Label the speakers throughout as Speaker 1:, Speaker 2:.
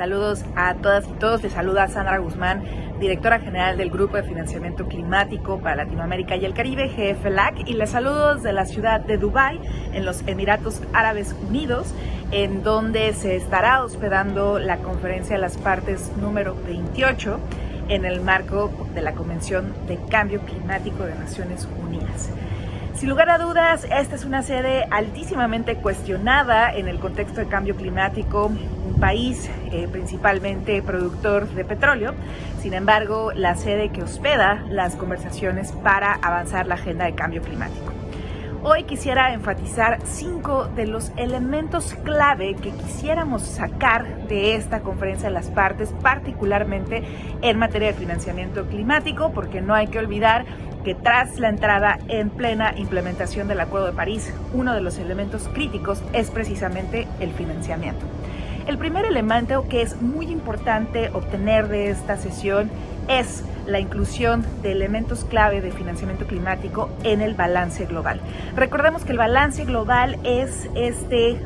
Speaker 1: Saludos a todas y todos. Les saluda Sandra Guzmán, directora general del Grupo de Financiamiento Climático para Latinoamérica y el Caribe, GFLAC, y les saludo desde la ciudad de Dubái, en los Emiratos Árabes Unidos, en donde se estará hospedando la Conferencia de las Partes número 28 en el marco de la Convención de Cambio Climático de Naciones Unidas. Sin lugar a dudas, esta es una sede altísimamente cuestionada en el contexto de cambio climático, un país principalmente productor de petróleo. Sin embargo, la sede que hospeda las conversaciones para avanzar la agenda de cambio climático. Hoy quisiera enfatizar 5 de los elementos clave que quisiéramos sacar de esta conferencia de las partes, particularmente en materia de financiamiento climático, porque no hay que olvidar que tras la entrada en plena implementación del Acuerdo de París, uno de los elementos críticos es precisamente el financiamiento. El primer elemento que es muy importante obtener de esta sesión es la inclusión de elementos clave de financiamiento climático en el balance global. Recordemos que el balance global es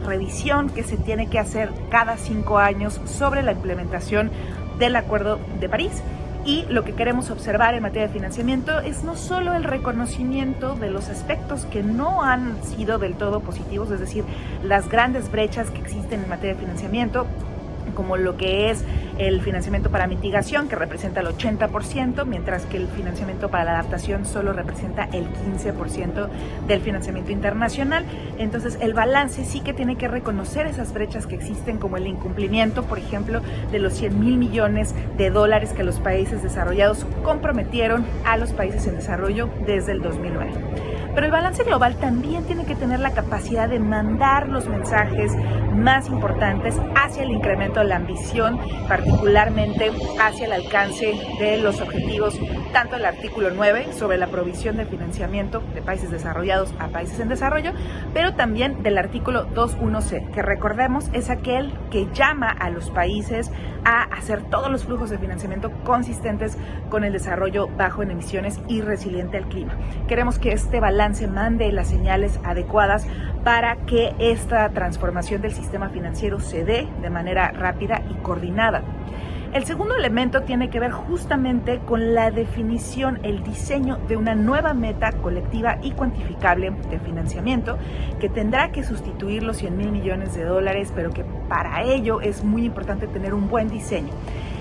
Speaker 1: revisión que se tiene que hacer cada 5 años sobre la implementación del Acuerdo de París. Y lo que queremos observar en materia de financiamiento es no solo el reconocimiento de los aspectos que no han sido del todo positivos, es decir, las grandes brechas que existen en materia de financiamiento, como lo que es el financiamiento para mitigación, que representa el 80%, mientras que el financiamiento para la adaptación solo representa el 15% del financiamiento internacional. Entonces, el balance sí que tiene que reconocer esas brechas que existen, como el incumplimiento, por ejemplo, de los 100,000 millones de dólares que los países desarrollados comprometieron a los países en desarrollo desde el 2009. Pero el balance global también tiene que tener la capacidad de mandar los mensajes más importantes hacia el incremento de la ambición, particularmente hacia el alcance de los objetivos, tanto el artículo 9 sobre la provisión de financiamiento de países desarrollados a países en desarrollo, pero también del artículo 2.1c, que recordemos es aquel que llama a los países a hacer todos los flujos de financiamiento consistentes con el desarrollo bajo en emisiones y resiliente al clima. Queremos que este balance mande las señales adecuadas para que esta transformación del sistema financiero se dé de manera rápida y coordinada. El segundo elemento tiene que ver justamente con la definición, el diseño de una nueva meta colectiva y cuantificable de financiamiento que tendrá que sustituir los 100,000 millones de dólares, pero que para ello es muy importante tener un buen diseño.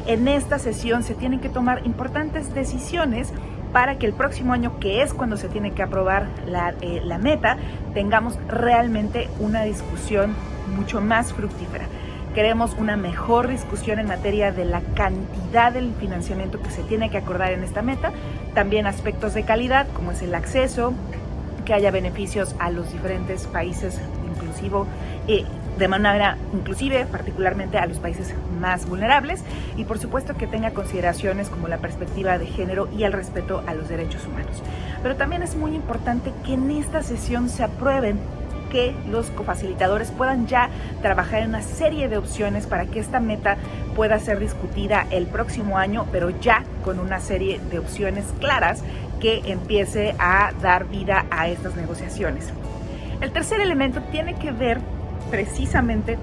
Speaker 1: En esta sesión se tienen que tomar importantes decisiones para que el próximo año, que es cuando se tiene que aprobar la meta, tengamos realmente una discusión mucho más fructífera. Queremos una mejor discusión en materia de la cantidad del financiamiento que se tiene que acordar en esta meta, también aspectos de calidad como es el acceso, que haya beneficios a los diferentes países, de manera inclusive, particularmente a los países más vulnerables, y por supuesto que tenga consideraciones como la perspectiva de género y el respeto a los derechos humanos. Pero también es muy importante que en esta sesión se aprueben, que los cofacilitadores puedan ya trabajar en una serie de opciones para que esta meta pueda ser discutida el próximo año, pero ya con una serie de opciones claras que empiece a dar vida a estas negociaciones. El tercer elemento tiene que ver precisamente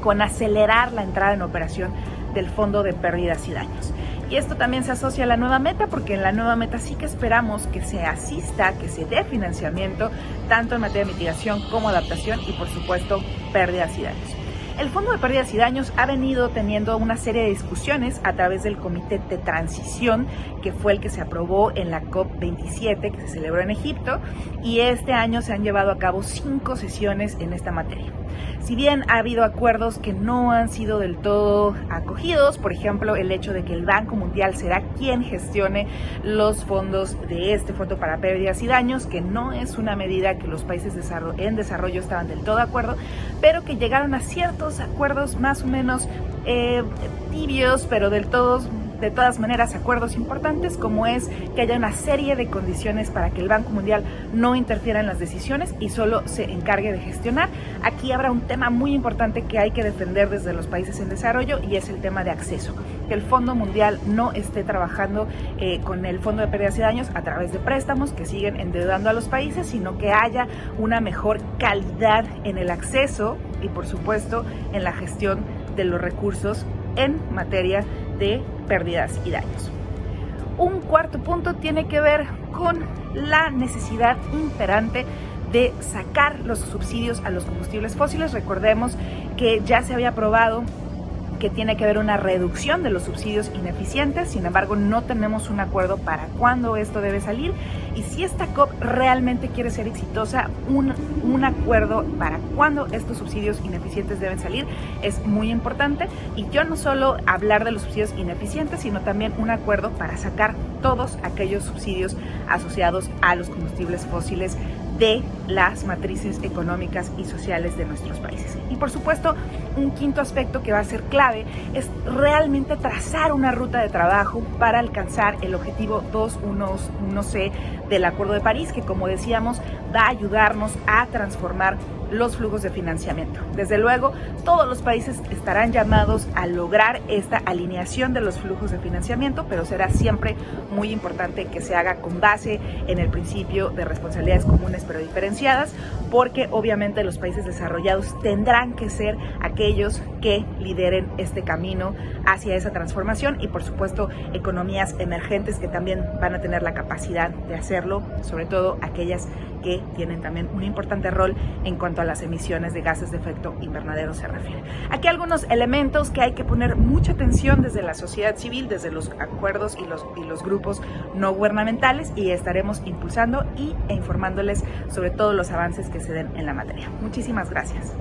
Speaker 1: con acelerar la entrada en operación del Fondo de Pérdidas y Daños. Y esto también se asocia a la nueva meta, porque en la nueva meta sí que esperamos que se asista, que se dé financiamiento, tanto en materia de mitigación como adaptación y, por supuesto, pérdidas y daños. El Fondo de Pérdidas y Daños ha venido teniendo una serie de discusiones a través del Comité de Transición, que fue el que se aprobó en la COP27, que se celebró en Egipto, y este año se han llevado a cabo 5 sesiones en esta materia. Si bien ha habido acuerdos que no han sido del todo acogidos, por ejemplo, el hecho de que el Banco Mundial será quien gestione los fondos de este Fondo para Pérdidas y Daños, que no es una medida que los países en desarrollo estaban del todo de acuerdo, pero que llegaron a ciertos acuerdos más o menos tibios, pero de todas maneras acuerdos importantes, como es que haya una serie de condiciones para que el Banco Mundial no interfiera en las decisiones y solo se encargue de gestionar. Aquí habrá un tema muy importante que hay que defender desde los países en desarrollo, y es el tema de acceso. Que el Fondo Mundial no esté trabajando con el Fondo de Pérdidas y Daños a través de préstamos que siguen endeudando a los países, sino que haya una mejor calidad en el acceso y, por supuesto, en la gestión de los recursos en materia de pérdidas y daños. Un cuarto punto tiene que ver con la necesidad imperante de sacar los subsidios a los combustibles fósiles. Recordemos que ya se había aprobado que tiene que haber una reducción de los subsidios ineficientes, sin embargo no tenemos un acuerdo para cuándo esto debe salir, y si esta COP realmente quiere ser exitosa, un acuerdo para cuándo estos subsidios ineficientes deben salir es muy importante, y yo no solo hablar de los subsidios ineficientes, sino también un acuerdo para sacar todos aquellos subsidios asociados a los combustibles fósiles de las matrices económicas y sociales de nuestros países. Y por supuesto, un quinto aspecto que va a ser clave es realmente trazar una ruta de trabajo para alcanzar el objetivo 2.1c del Acuerdo de París, que como decíamos va a ayudarnos a transformar los flujos de financiamiento. Desde luego, todos los países estarán llamados a lograr esta alineación de los flujos de financiamiento, pero será siempre muy importante que se haga con base en el principio de responsabilidades comunes pero diferenciadas, porque obviamente los países desarrollados tendrán que ser aquellos que lideren este camino hacia esa transformación, y por supuesto economías emergentes que también van a tener la capacidad de hacerlo, sobre todo aquellas que tienen también un importante rol en cuanto a las emisiones de gases de efecto invernadero se refiere. Aquí algunos elementos que hay que poner mucha atención desde la sociedad civil, desde los acuerdos y los grupos no gubernamentales, y estaremos impulsando e informándoles sobre todos los avances que se den en la materia. Muchísimas gracias.